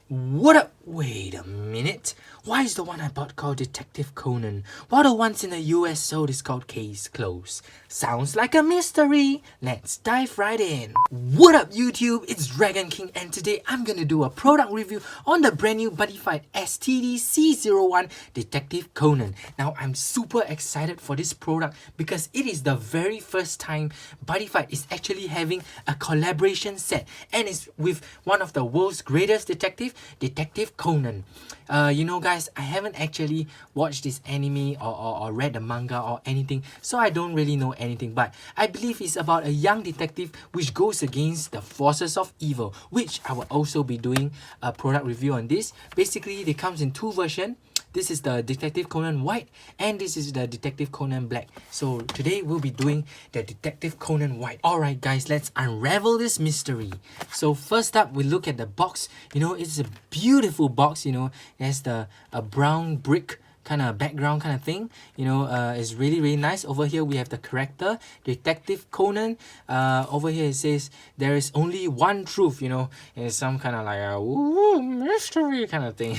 What up? Wait a minute. Why is the one I bought called Detective Conan, while the ones in the US sold is called Case Closed? Sounds like a mystery. Let's dive right in. What up YouTube? It's Dragon King and today I'm gonna do a product review on the brand new Buddyfight S-TD-C01 Detective Conan. Now I'm super excited for this product because it is the very first time Buddyfight is actually having a collaboration set and it's with one of the world's greatest Detective Conan. You know guys, I haven't actually watched this anime or read the manga or anything, so I don't really know anything, but I believe it's about a young detective which goes against the forces of evil, which I will also be doing a product review on this. Basically, it comes in two versions. This is the Detective Conan White and this is the Detective Conan Black. So today we'll be doing the Detective Conan White. Alright guys, let's unravel this mystery. So first up, we look at the box. You know, it's a beautiful box, you know. It has the brown brick kind of background kind of thing, you know. It's really nice. Over here we have the character Detective Conan. Over here it says there is only one truth, you know. It's some kind of like a mystery kind of thing.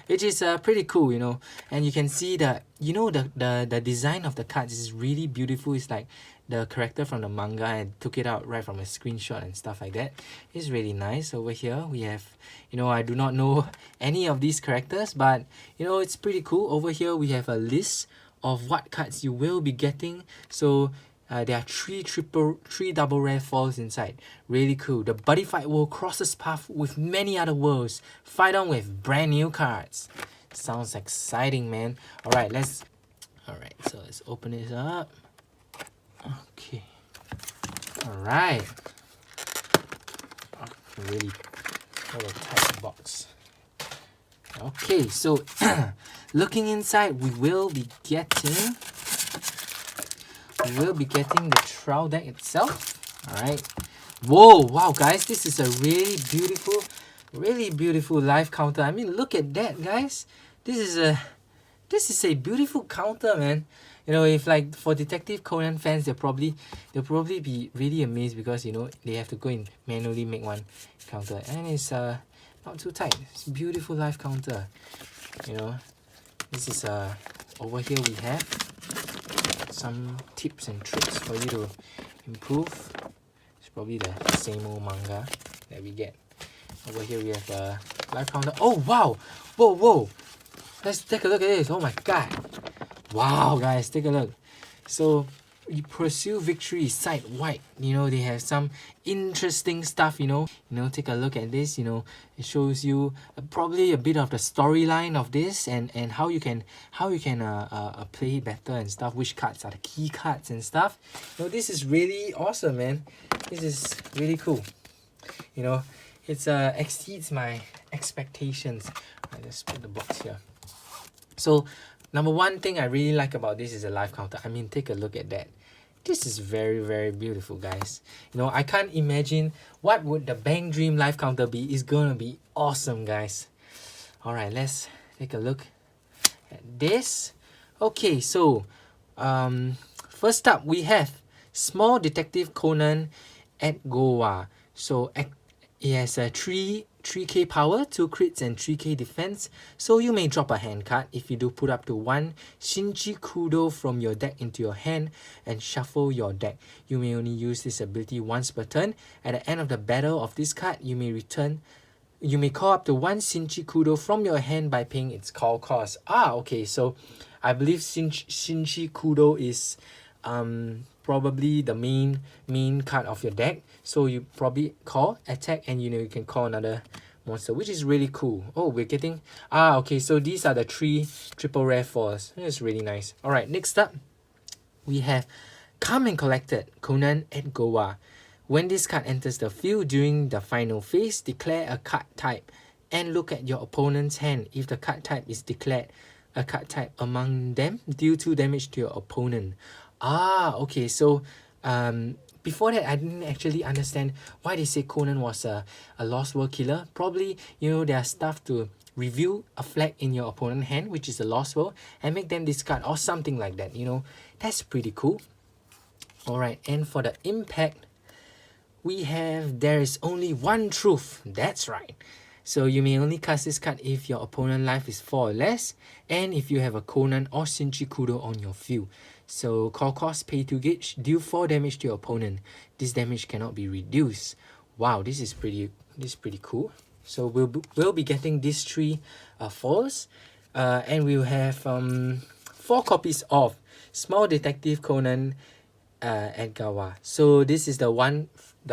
Which is pretty cool, you know. And you can see that, you know, the design of the cards is really beautiful. It's like the character from the manga and took it out right from a screenshot and stuff like that. It's really nice. Over here we have, you know, I do not know any of these characters, but you know, it's pretty cool. Over here we have a list of what cards you will be getting. So there are three double rare foils inside. Really cool. The Buddyfight world crosses path with many other worlds. Fight on with brand new cards. Sounds exciting, man. Alright, so let's open this up. Okay. Alright. Really what a tight box. Okay, so looking inside, we will be getting the trial deck itself. Alright. Whoa, wow guys, this is a really beautiful life counter. I mean, look at that guys. This is a beautiful counter, man. You know, if like for Detective Conan fans, they'll probably be really amazed because, you know, they have to go and manually make one counter, and it's not too tight. It's a beautiful life counter. You know, this is over here we have some tips and tricks for you to improve. It's probably the same old manga that we get. Over here we have a life counter. Oh wow! Whoa! Let's take a look at this. Oh my god! Wow, guys, take a look. So you pursue victory, side white. You know, they have some interesting stuff. You know, take a look at this. You know, it shows you probably a bit of the storyline of this and how you can play better and stuff. Which cards are the key cards and stuff. You know, this is really awesome, man. This is really cool. You know, it's exceeds my expectations. I just put the box here. So number one thing I really like about this is the life counter. I mean, take a look at that. This is very beautiful, guys. You know, I can't imagine what would the Bang Dream life counter be. It's gonna be awesome, guys. Alright, let's take a look at this. Okay, so first up we have Small Detective Conan at Goa. So it has a 3k power, 2 crits and 3k defense. So you may drop a hand card. If you do, put up to 1 Shinji Kudo from your deck into your hand and shuffle your deck. You may only use this ability once per turn. At the end of the battle of this card, you may call up to 1 Shinji Kudo from your hand by paying its call cost. Okay, so I believe Shinji Kudo is probably the main card of your deck. So you probably call, attack, and you know, you can call another monster, which is really cool. Oh, we're getting okay, so these are the 3 triple rare foils. It's really nice. Alright, next up we have Come and Collected Conan at Goa. When this card enters the field during the final phase, declare a card type and look at your opponent's hand. If the card type is declared a card type among them, deal 2 damage to your opponent. Okay, so before that I didn't actually understand why they say Conan was a Lost World killer. Probably, you know, there are stuff to reveal a flag in your opponent's hand, which is a Lost World, and make them discard or something like that. You know, that's pretty cool. Alright, and for the impact, we have there is only one truth. That's right. So you may only cast this card if your opponent life is 4 or less, and if you have a Conan or Shinji Kudo on your field. So call cost, pay 2 gauge, deal 4 damage to your opponent. This damage cannot be reduced. Wow, this is pretty cool. So we'll be getting these 3 foils, and we'll have 4 copies of Small Detective Conan Edgawa. So this is the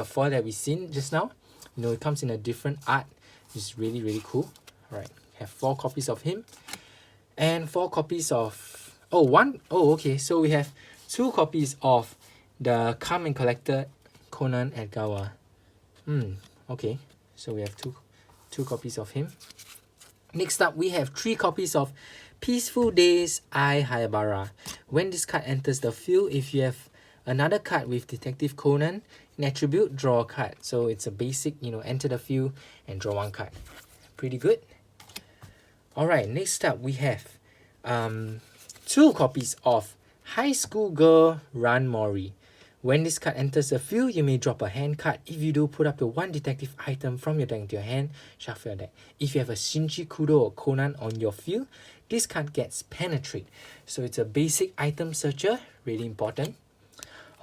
foil that we seen just now. You know, it comes in a different art. It's really cool. All right, have 4 copies of him, and 4 copies of okay. So we have 2 copies of the Come and Collector Conan Edgawa. Okay. So we have two copies of him. Next up, we have 3 copies of Peaceful Days Ai Hayabara. When this card enters the field, if you have another card with Detective Conan, in attribute, draw a card. So it's a basic, you know, enter the field and draw 1 card. Pretty good. Alright, next up we have 2 copies of High School Girl Run Mori. When this card enters the field, you may drop a hand card. If you do, put up to 1 detective item from your deck into your hand, shuffle your deck. If you have a Shinji Kudo or Conan on your field, this card gets Penetrate. So it's a basic item searcher, really important.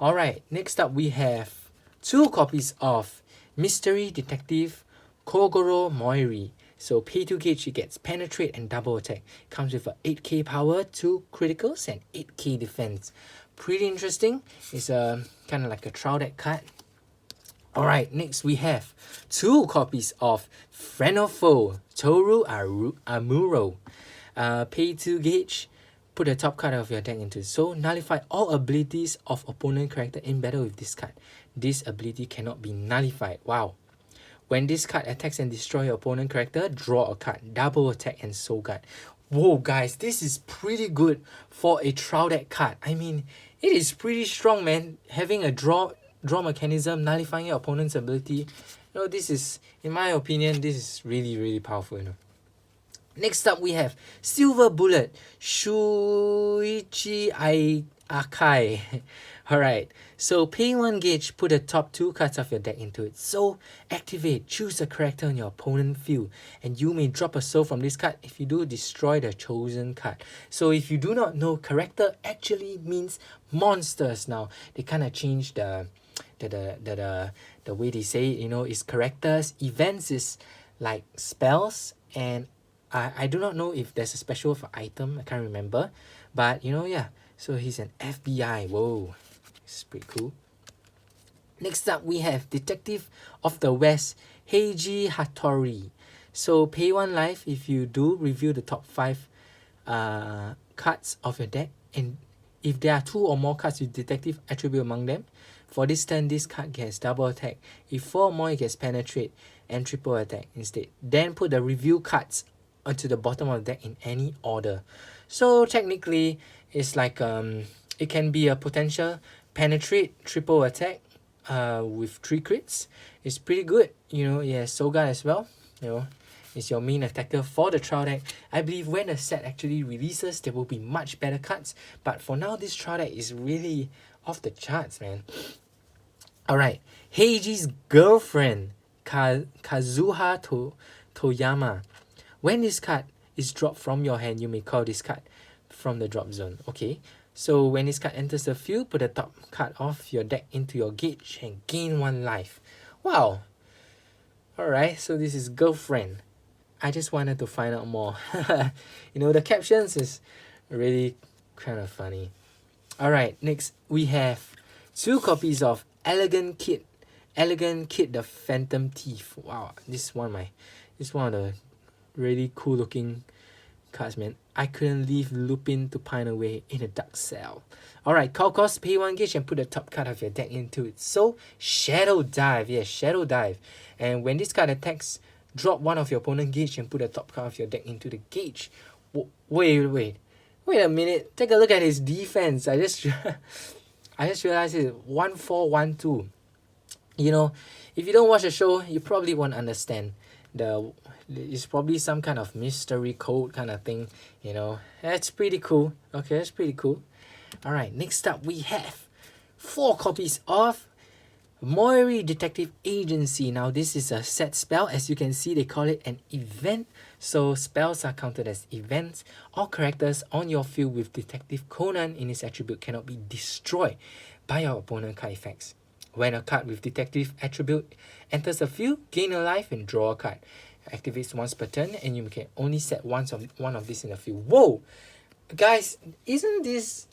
Alright, next up we have 2 copies of Mystery Detective Kogoro Moiri. So pay 2 gauge, it gets Penetrate and double attack. Comes with a 8k power, 2 criticals and 8k defense. Pretty interesting. It's a kind of like a trial deck card. Alright, next we have 2 copies of Friend or Foe Toru Amuro. Pay 2 gauge, put the top card of your deck into it. So nullify all abilities of opponent character in battle with this card. This ability cannot be nullified. Wow. When this card attacks and destroys your opponent character, draw a card, double attack and soul guard. Whoa guys, this is pretty good for a trial deck card. I mean, it is pretty strong, man. Having a draw mechanism, nullifying your opponent's ability. You know, this is, in my opinion, this is really powerful, you know. Next up, we have Silver Bullet Shuichi Akai. Alright, so pay 1 gauge, put the top 2 cards of your deck into it. So activate, choose a character on your opponent field, and you may drop a soul from this card. If you do, destroy the chosen card. So if you do not know, character actually means monsters now. They kind of changed the way they say it, you know, is characters. Events is like spells, and I do not know if there's a special for item. I can't remember, but you know, yeah. So he's an FBI. Whoa, it's pretty cool. Next up, we have Detective of the West Heiji Hattori. So pay 1 life. If you do, review the top 5 cards of your deck, and if there are 2 or more cards with detective attribute among them, for this turn, this card gets double attack. If 4 or more, it gets Penetrate and triple attack instead. Then put the review cards onto the bottom of the deck in any order. So technically, it's like it can be a potential Penetrate, triple attack with 3 crits. It's pretty good, you know. Yeah, Soul Guard as well, you know. It's your main attacker for the trial deck. I believe when the set actually releases, there will be much better cards. But for now, this trial deck is really off the charts, man. Alright, Heiji's girlfriend, Kazuha Toyama. When this card is dropped from your hand, you may call this card from the drop zone. Okay, so when this card enters the field, put the top card of your deck into your gauge and gain 1 life. Wow. Alright, so this is girlfriend. I just wanted to find out more. You know, the captions is really kind of funny. Alright, next we have 2 copies of Elegant Kid the Phantom Thief. Wow, this is one of the really cool looking cards, man. I couldn't leave Lupin to pine away in a dark cell. Alright, call cost, pay 1 gauge and put the top card of your deck into it. So Shadow Dive, yes, Shadow Dive. And when this card attacks, drop 1 of your opponent gauge and put the top card of your deck into the gauge. Wait a minute. Take a look at his defense. I just realized it's 1412. You know, if you don't watch the show, you probably won't understand. It's probably some kind of mystery code kind of thing, you know. That's pretty cool. Okay, that's pretty cool. Alright, next up we have 4 copies of Moiri Detective Agency. Now this is a set spell. As you can see, they call it an event. So spells are counted as events. All characters on your field with Detective Conan in his attribute cannot be destroyed by your opponent card effects. When a card with Detective attribute enters the field, gain a life and draw a card. Activates once per turn, and you can only set one of these in the field. Whoa! Guys, isn't this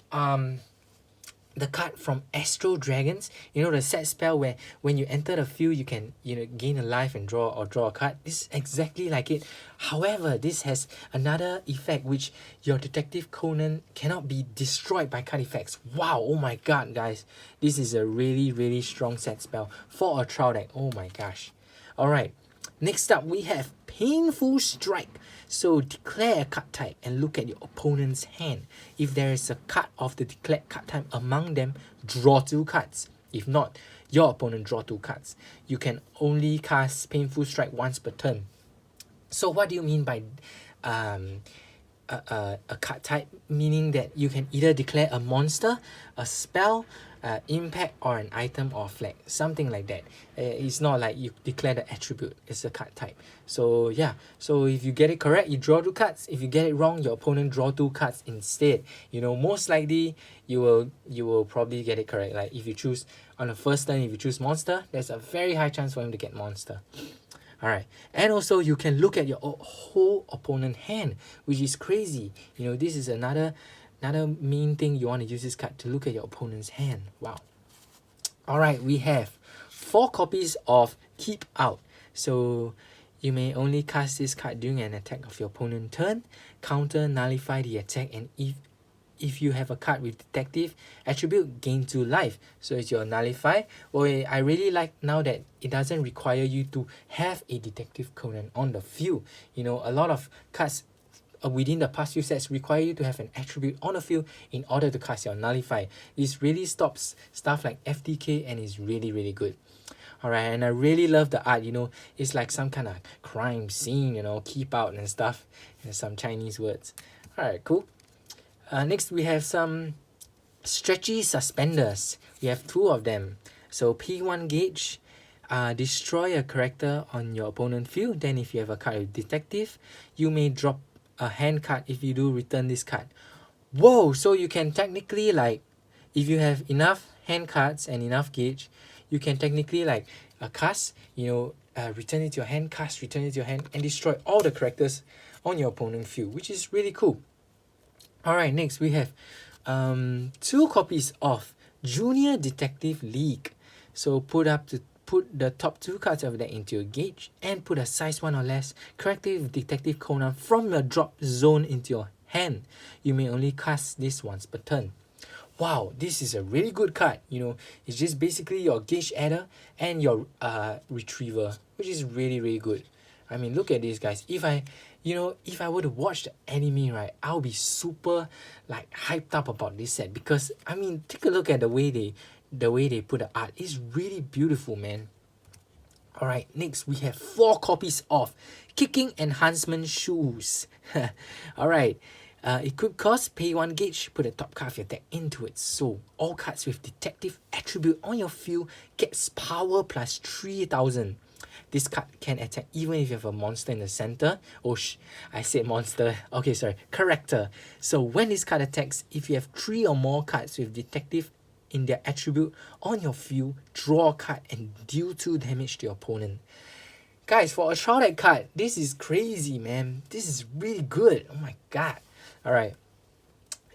the card from Astro Dragons? You know, the set spell where when you enter the field you can, you know, gain a life and draw a card. This is exactly like it. However, this has another effect which your Detective Conan cannot be destroyed by card effects. Wow, oh my god, guys, this is a really strong set spell for a trial deck. Oh my gosh. Alright, next up we have Painful Strike. So declare a card type and look at your opponent's hand. If there is a card of the declared card type among them, draw 2 cards. If not, your opponent draw 2 cards. You can only cast Painful Strike once per turn. So what do you mean by a card type? Meaning that you can either declare a monster, a spell, impact, or an item or flag, something like that. It's not like you declare the attribute, it's a card type. So yeah, so if you get it correct, you draw 2 cards. If you get it wrong, your opponent draw 2 cards instead. You know, most likely you will probably get it correct. Like if you choose on the first turn, if you choose monster, there's a very high chance for him to get monster. Alright, and also you can look at your whole opponent hand, which is crazy. You know, this is another main thing you want to use this card, to look at your opponent's hand. Wow. Alright, we have 4 copies of Keep Out. So you may only cast this card during an attack of your opponent's turn, counter, nullify the attack, and if you have a card with Detective attribute, gain 2 life. So it's your nullify. Well, I really like now that it doesn't require you to have a Detective Conan on the field. You know, a lot of cards within the past few sets require you to have an attribute on the field in order to cast your nullify. This really stops stuff like FTK and is really good. Alright, and I really love the art. You know, it's like some kind of crime scene, you know, keep out and stuff, and some Chinese words. Alright, cool. Next we have some stretchy suspenders. We have 2 of them. So P1 gauge, destroy a character on your opponent field. Then if you have a card with Detective, you may drop a hand card. If you do, return this card. Whoa, so you can technically, like, if you have enough hand cards and enough gauge, you can technically like cast, you know, return it to your hand, cast, return it to your hand, and destroy all the characters on your opponent field, which is really cool. Alright, next we have 2 copies of Junior Detective League. So put the top 2 cards of that into your gauge and put a size 1 or less character with Detective Conan from your drop zone into your hand. You may only cast this once per turn. Wow, this is a really good card. You know, it's just basically your gauge adder and your retriever, which is really good. I mean, look at this, guys. If I were to watch the anime, right, I'll be super like hyped up about this set, because I mean, take a look at the way they put the art. It's really beautiful, man. Alright, next we have 4 copies of Kicking Enhancement Shoes. Alright, equip cost, pay 1 gauge, put the top card of your deck into it. So all cards with Detective attribute on your field gets power plus 3000. This card can attack even if you have a monster in the center. Oh, I said monster. Okay, sorry. Character. So when this card attacks, if you have 3 or more cards with Detective in their attribute on your field, draw a card and deal 2 damage to your opponent. Guys, for a trial deck card, this is crazy, man. This is really good. Oh my god. Alright.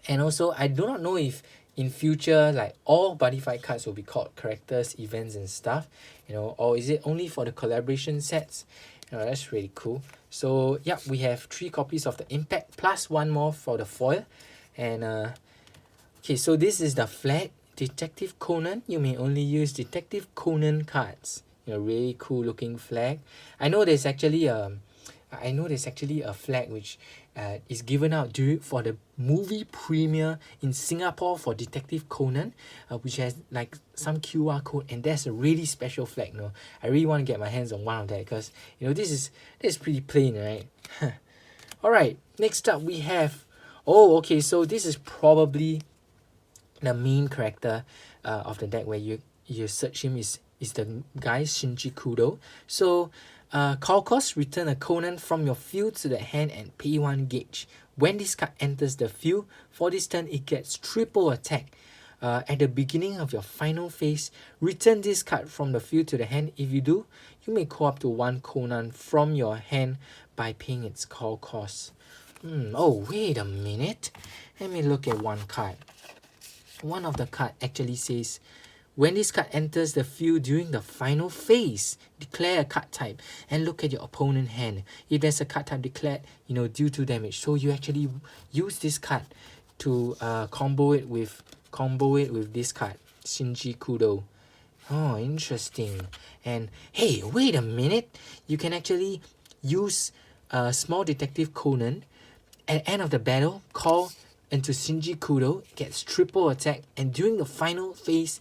And also, I do not know if in future, like, all Buddyfight cards will be called characters, events, and stuff, you know, or is it only for the collaboration sets? You know, that's really cool. So yeah, we have 3 copies of the impact plus 1 more for the foil. And okay, so this is the flag, Detective Conan. You may only use Detective Conan cards. You know, really cool looking flag. I know there's actually a flag which is given out for the movie premiere in Singapore for Detective Conan, which has like some QR code, and that's a really special flag. You know, I really want to get my hands on one of that, because you know, this is pretty plain, right? Alright, next up we have, oh okay, so this is probably the main character of the deck, where you search him is is the guy Shinji Kudo. So call cost, return a Conan from your field to the hand and pay 1 gauge. When this card enters the field, for this turn it gets triple attack. At the beginning of your final phase, return this card from the field to the hand. If you do, you may call up to 1 Conan from your hand by paying its call cost. Oh, wait a minute. Let me look at one card. One of the card actually says, when this card enters the field during the final phase, declare a card type and look at your opponent's hand. If there's a card type declared, due to damage, so you actually use this card to combo it with this card, Shinji Kudo. Oh, interesting. And hey, wait a minute. You can actually use small Detective Conan at the end of the battle, call into Shinji Kudo, gets triple attack, and during the final phase,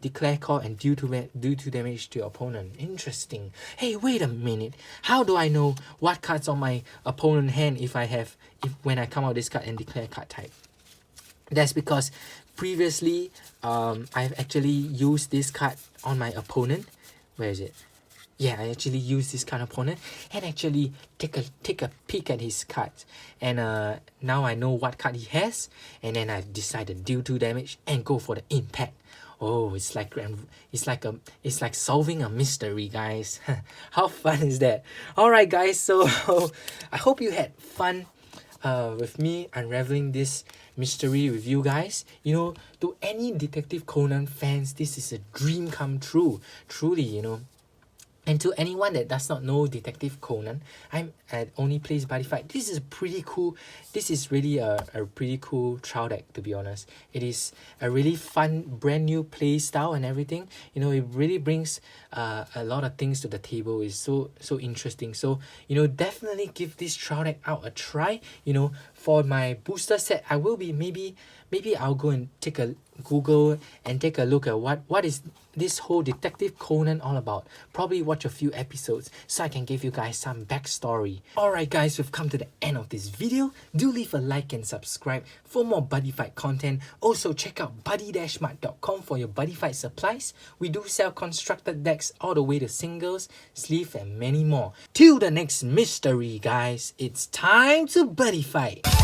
declare call and due to damage to your opponent. Interesting. Hey, wait a minute. How do I know what cards on my opponent's hand when I come out this card and declare card type? That's because previously, I've actually used this card on my opponent. Where is it? Yeah, I actually used this card opponent and actually take a peek at his cards. And now I know what card he has, and then I've decided deal 2 damage and go for the impact. Oh, it's like solving a mystery, guys. How fun is that? Alright guys, so I hope you had fun with me unraveling this mystery with you guys. To any Detective Conan fans, this is a dream come true. Truly, And to anyone that does not know Detective Conan, I only plays Buddyfight. This is pretty cool. This is really a pretty cool trial deck, to be honest. It is a really fun, brand new play style and everything. It really brings a lot of things to the table. It's so interesting. So, definitely give this trial deck out a try. For my booster set, I will be maybe I'll go and take a Google and take a look at what is this whole Detective Conan all about. Probably watch a few episodes so I can give you guys some backstory. Alright guys, we've come to the end of this video. Do leave a like and subscribe for more Buddyfight content. Also check out buddy-mart.com for your Buddyfight supplies. We do sell constructed decks all the way to singles, sleeve and many more. Till the next mystery guys, it's time to Buddyfight.